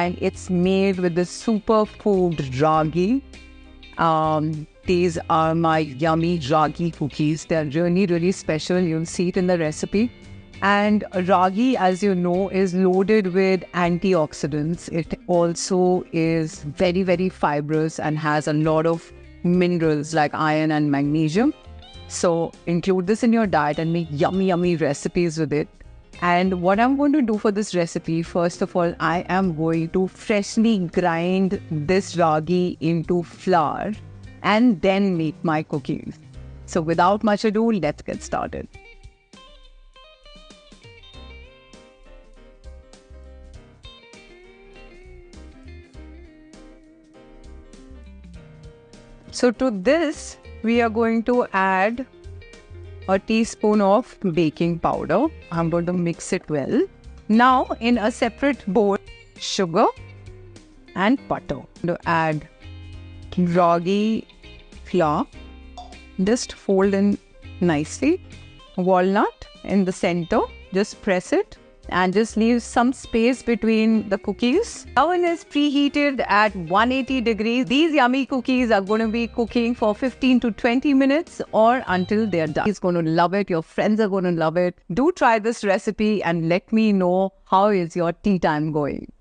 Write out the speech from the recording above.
and it's made with the superfood ragi. These are my yummy ragi cookies. They're really, really special. You'll see it in the recipe. And ragi, as you know, is loaded with antioxidants. It also is very, very fibrous and has a lot of minerals like iron and magnesium. So include this in your diet and make yummy, yummy recipes with it. And what I'm going to do for this recipe, first of all, I am going to freshly grind this ragi into flour and then make my cookies. So without much ado, let's get started. So to this, we are going to add a teaspoon of baking powder. I'm going to mix it well. Now in a separate bowl, sugar and butter. I'm going to add ragi flour. Just fold in nicely. Walnut in the center. Just press it and just leave some space between the cookies. Oven is preheated at 180 degrees. These yummy cookies are going to be cooking for 15 to 20 minutes or until they're done. He's going to love it. Your friends are going to love it. Do try this recipe and let me know how is your tea time going.